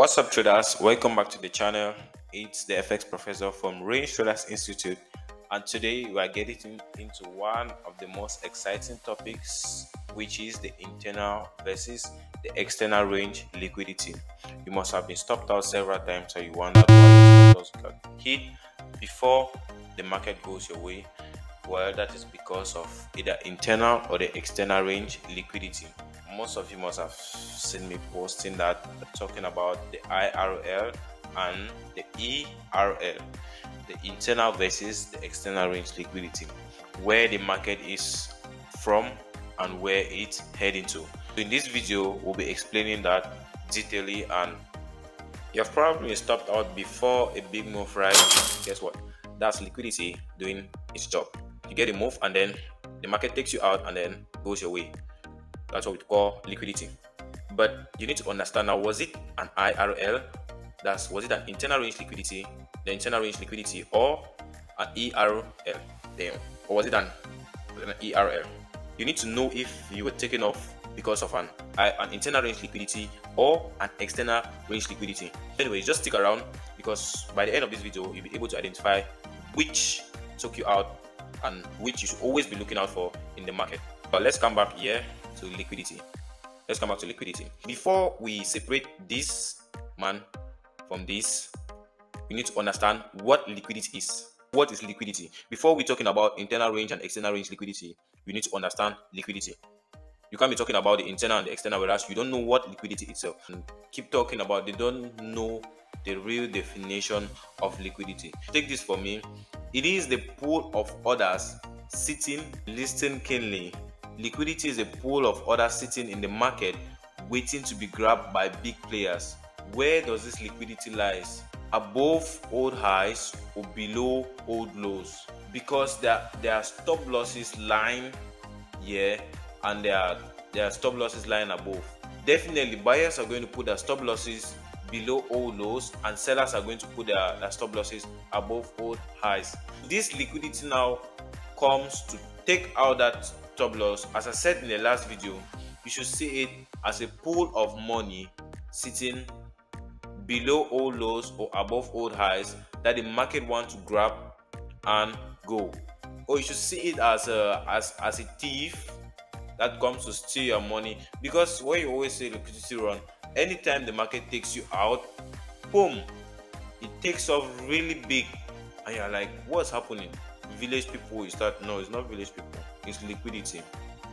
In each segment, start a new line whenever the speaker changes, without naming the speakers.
What's up, traders? Welcome back to the channel. It's the FX professor from Range Traders Institute, and today we are getting into one of the most exciting topics, which is the internal versus the external range liquidity. You must have been stopped out several times, so you wondered why your stop loss got hit before the market goes your way. Well, that is because of either internal or the external range liquidity. Most of you must have seen me posting that, talking about the IRL and the ERL, the internal versus the external range liquidity, where the market is from and where it's heading to. So in this video, we'll be explaining that detailedly, and you've probably stopped out before a big move, right? Guess what? That's liquidity doing its job. You get a move and then the market takes you out and then goes your way. That's what we call liquidity. But you need to understand now, was it an IRL? Was it an internal range liquidity, the internal range liquidity, or an ERL? Or was it an ERL? You need to know if you were taken off because of an internal range liquidity or an external range liquidity. Anyway, just stick around, because by the end of this video, you'll be able to identify which took you out and which you should always be looking out for in the market. But let's come back here to liquidity. Let's come back to liquidity. Before we separate this man from this, we need to understand what liquidity is. What is liquidity? Before we're talking about internal range and external range liquidity, we need to understand liquidity. You can't be talking about the internal and the external whereas you don't know what liquidity itself. And keep talking about they don't know the real definition of liquidity. Take this for me. It is the pool of orders sitting, listening keenly. Liquidity is a pool of orders sitting in the market waiting to be grabbed by big players. Where does this liquidity lies? Above old highs or below old lows? Because there are stop losses lying here and there are stop losses lying above. Definitely buyers are going to put their stop losses below old lows and sellers are going to put their stop losses above old highs. This liquidity now comes to take out that stop loss. As I said in the last video, you should see it as a pool of money sitting below old lows or above old highs that the market wants to grab and go. Or you should see it as a thief that comes to steal your money, because when you always say liquidity run, anytime the market takes you out, boom, it takes off really big and you're like, what's happening? Village people, you start, no, it's not village people, it's liquidity.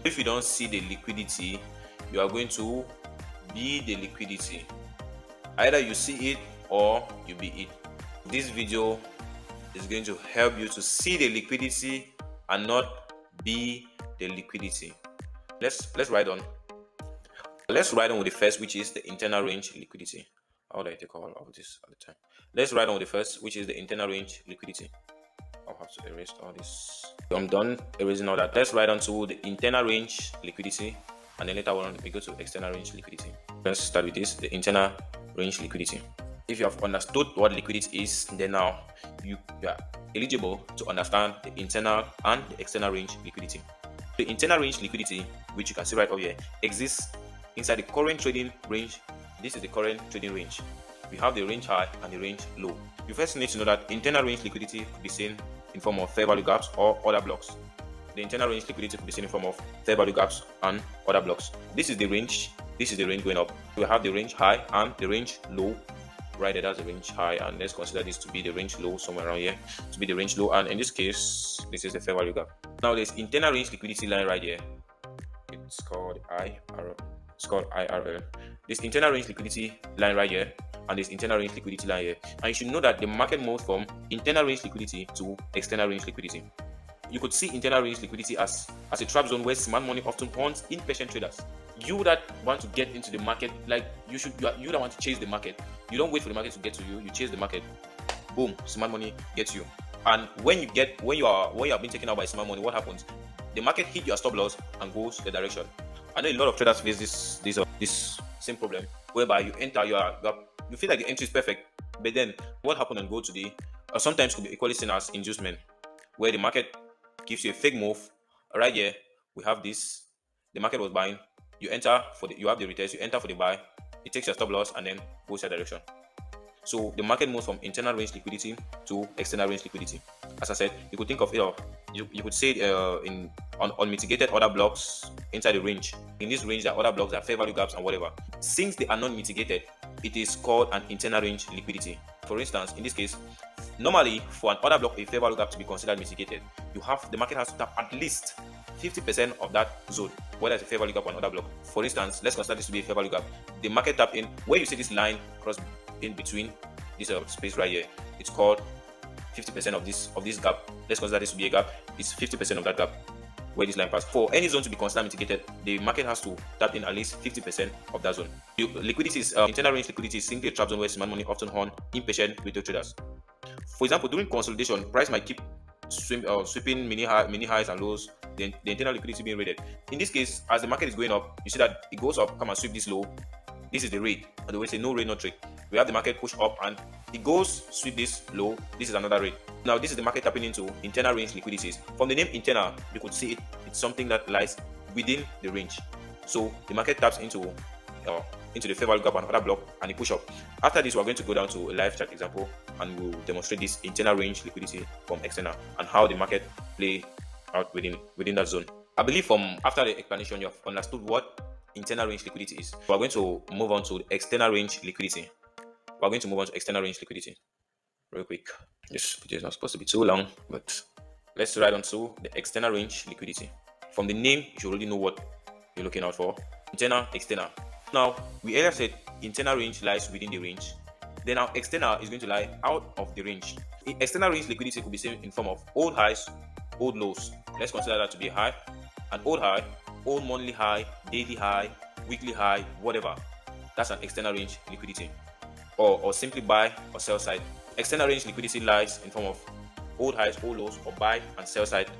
If you don't see the liquidity, you are going to be the liquidity. Either you see it or you be it. This video is going to help you to see the liquidity and not be the liquidity. Let's ride on. Let's ride on with the first, which is the internal range liquidity. How do I take all of this at the time? Let's ride on with the first, which is the internal range liquidity. I'll have to erase all this. I'm done erasing all that. Let's ride on to the internal range liquidity, and then later on we go to external range liquidity. Let's start with this, the internal range liquidity. If you have understood what liquidity is, then now you are eligible to understand the internal and the external range liquidity. The internal range liquidity, which you can see right over here, exists inside the current trading range. This is the current trading range. We have the range high and the range low. You first need to know that internal range liquidity could be seen in form of fair value gaps or order blocks. The internal range liquidity could be seen in form of fair value gaps and order blocks. This is the range. This is the range going up. We have the range high and the range low. Right there, that's the range high, and let's consider this to be the range low, somewhere around here, to be the range low, and in this case, this is the fair value gap. Now, there's internal range liquidity line right here. It's called IRL. It's called IRL. This internal range liquidity line right here, and this internal range liquidity line here. And you should know that the market moves from internal range liquidity to external range liquidity. You could see internal range liquidity as a trap zone where smart money often hunts impatient traders. You that want to get into the market, like you that want to chase the market. You don't wait for the market to get to you. You chase the market. Boom, smart money gets you. And when you have been taken out by smart money, what happens? The market hit your stop loss and goes the direction. I know a lot of traders face this same problem, whereby you enter, you feel like the entry is perfect, but then what happened and go to the sometimes could be equally seen as inducement, where the market gives you a fake move. Right here, we have this. The market was buying. You enter for you have the retest. You enter for the buy. it takes your stop loss and then goes your direction. So the market moves from internal range liquidity to external range liquidity. As I said, you could think of it, you could say in on unmitigated order blocks inside the range. In this range, there are other blocks, there are fair value gaps and whatever. Since they are not mitigated, it is called an internal range liquidity. For instance, in this case, normally for an order block, a fair value gap to be considered mitigated, the market has to tap at least 50% of that zone, whether it's a fair value gap or an order block. For instance, let's consider this to be a fair value gap. The market tap in where you see this line cross in between this space right here. It's called 50% of this gap. Let's consider this to be a gap. It's 50% of that gap where this line passes. For any zone to be considered mitigated, the market has to tap in at least 50% of that zone. Liquidity is internal range liquidity is simply a trap zone where smart money often horn impatient retail traders. For example, during consolidation, price might keep sweeping mini highs and lows. The internal liquidity being rated. In this case, as the market is going up, you see that it goes up, come and sweep this low. This is the rate. And they will say no rate, no trade. We have the market push up and it goes sweep this low. This is another rate. Now this is the market tapping into internal range liquidities. From the name internal, you could see it's something that lies within the range. So the market taps into the fair value gap and other block and it push up. After this, we're going to go down to a live chart example and we'll demonstrate this internal range liquidity from external and how the market play out within that zone. I believe from after the explanation you have understood what internal range liquidity is. We're going to move on to the external range liquidity. We're going to move on to external range liquidity real quick. This video is not supposed to be too long, but let's ride on to the external range liquidity. From the name, you should already know what you're looking out for. Internal, external. Now, we earlier said internal range lies within the range. Then our external is going to lie out of the range. External range liquidity could be seen in form of old highs, old lows. Let's consider that to be a high, an old high, old monthly high, daily high, weekly high, whatever. That's an external range liquidity. Or simply buy or sell side. External range liquidity lies in form of old highs, old lows, or buy and sell side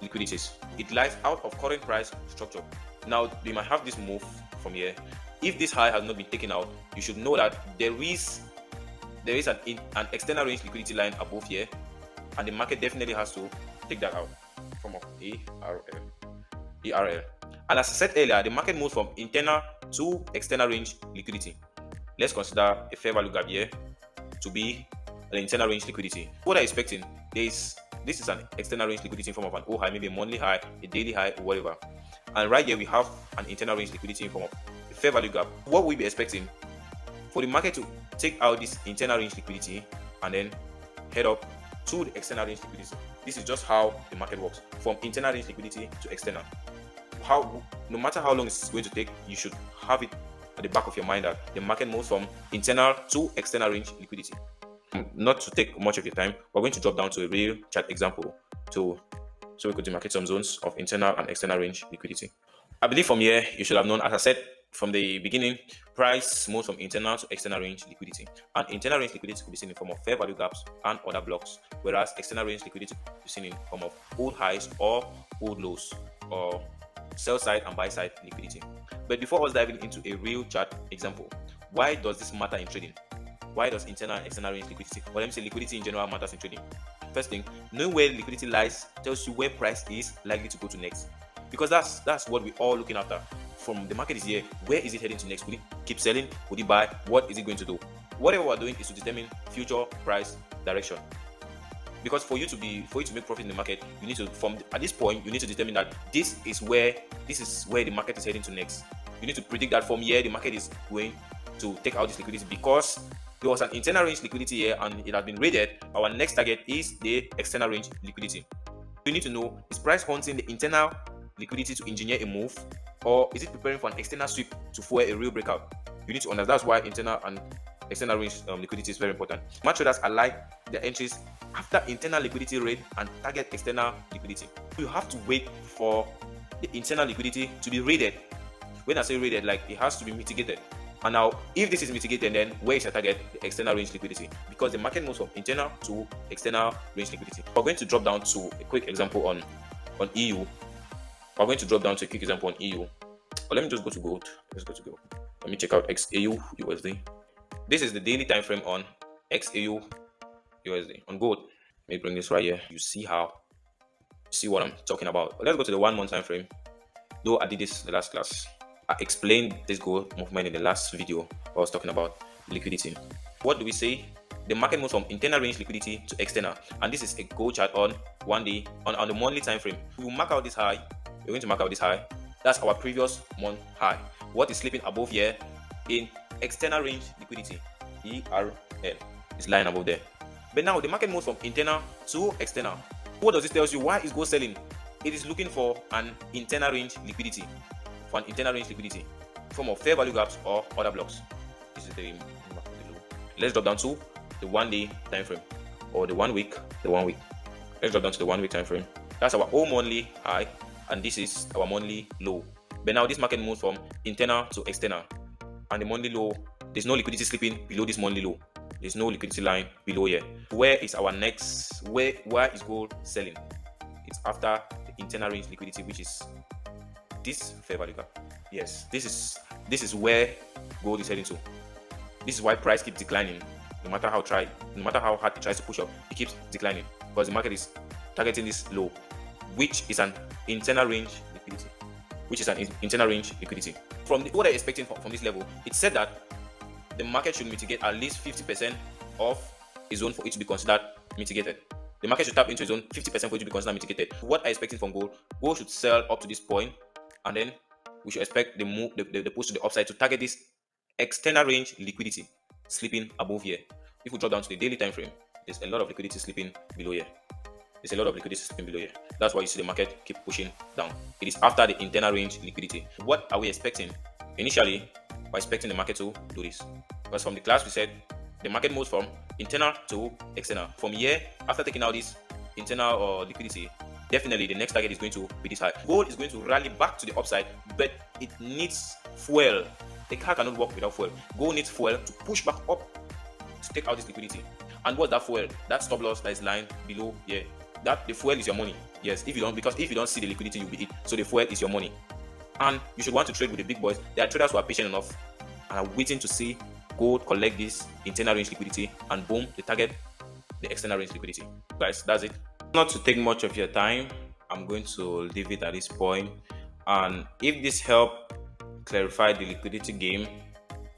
liquidities. It lies out of current price structure. Now, you might have this move from here. If this high has not been taken out, you should know that there is an external range liquidity line above here, and the market definitely has to take that out from ERL. And as I said earlier, the market moves from internal to external range liquidity. Let's consider a fair value gap here to be an internal range liquidity. What I'm expecting is this is an external range liquidity in form of an old high, maybe a monthly high, a daily high, or whatever. And right here we have an internal range liquidity in form of a fair value gap. What we'll be expecting for the market to take out this internal range liquidity and then head up to the external range liquidity. This is just how the market works, from internal range liquidity to external. No matter how long it's going to take, you should have it at the back of your mind that the market moves from internal to external range liquidity. Not to take much of your time, we're going to drop down to a real chart example so we could demarcate some zones of internal and external range liquidity. I believe from here you should have known, as I said from the beginning, price moves from internal to external range liquidity. And internal range liquidity could be seen in form of fair value gaps and other blocks, whereas external range liquidity could be seen in form of old highs or old lows, or sell side and buy side liquidity. But before us diving into a real chart example, why does this matter in trading? Why does internal and external range liquidity, or let me say liquidity in general, matters in trading? First thing, knowing where liquidity lies tells you where price is likely to go to next, because that's what we're all looking after. From the market is here, where is it heading to next? Will it keep selling? Will it buy? What is it going to do? Whatever we're doing is to determine future price direction. Because for you to make profit in the market, you need to, at this point, you need to determine that this is where the market is heading to next. You need to predict that from here the market is going to take out this liquidity, because there was an internal range liquidity here and it has been raided. Our next target is the external range liquidity. You need to know, is price hunting the internal liquidity to engineer a move, or is it preparing for an external sweep to fuel a real breakout? You need to understand. That's why internal and external range liquidity is very important. Smart traders align their entries after internal liquidity raid and target external liquidity. You have to wait for the internal liquidity to be raided. When I say raided, like it has to be mitigated. And now, if this is mitigated, then where is your target? The external range liquidity, because the market moves from internal to external range liquidity. We're going to drop down to a quick example on EU. We're going to drop down to a quick example on EU. But let me just go to gold. Let's go to gold. Let me check out XAU USD. This is the daily time frame on XAU USD on gold. Let me bring this right here. You see what I'm talking about. But let's go to the 1 month time frame. Though I did this the last class. I explained this gold movement in the last video. I was talking about liquidity. What do we say? The market moves from internal range liquidity to external, and this is a gold chart on 1 day on the monthly time frame. We will mark out this high. We're going to mark out this high. That's our previous month high. What is sleeping above here in external range liquidity? ERL is lying above there. But now the market moves from internal to external. What does this tell you? Why is gold selling? It is looking for an internal range liquidity. For an internal range liquidity, form of fair value gaps or other blocks. This is the let's drop down to the 1 day time frame, or the 1 week. Let's drop down to the 1 week time frame. That's our old monthly high, and this is our monthly low. But now this market moves from internal to external, and the monthly low, there's no liquidity slipping below this monthly low. There's no liquidity line below here. Where is our next? Where is gold selling? It's after the internal range liquidity, which is this fair value gap. Yes, this is where gold is heading to. This is why price keeps declining. No matter how hard it tries to push up, it keeps declining because the market is targeting this low, which is an internal range liquidity. From what I'm expecting from this level, it said that the market should mitigate at least 50% of a zone for it to be considered mitigated. The market should tap into a zone 50% for it to be considered mitigated. What I'm expecting from gold should sell up to this point, and then we should expect the move, the push to the upside to target this external range liquidity sleeping above here. If we drop down to the daily time frame, there's a lot of liquidity sleeping below here. That's why you see the market keep pushing down. It is after the internal range liquidity. What are we expecting? Initially, we're expecting the market to do this, because from the class we said the market moves from internal to external. From here, after taking out this internal liquidity, definitely the next target is going to be this high. Gold is going to rally back to the upside, but it needs fuel. The car cannot work without fuel. Gold needs fuel to push back up to take out this liquidity. And what's that fuel? That stop loss that is lying below here. That the fuel is your money. Yes, if you don't see the liquidity, you'll be hit. So the fuel is your money. And you should want to trade with the big boys. There are traders who are patient enough and are waiting to see gold collect this internal range liquidity, and boom, they target the external range liquidity. Guys, that's it. Not to take much of your time, I'm going to leave it at this point. And if this helped clarify the liquidity game,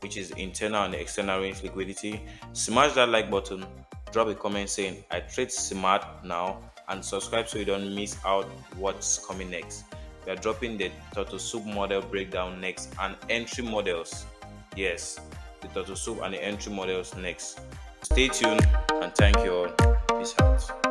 which is internal and external range liquidity, smash that like button, drop a comment saying I trade smart now, and subscribe so you don't miss out what's coming next. We are dropping the turtle soup model breakdown next, and entry models. Yes, the turtle soup and the entry models next. Stay tuned, and thank you all. Peace out.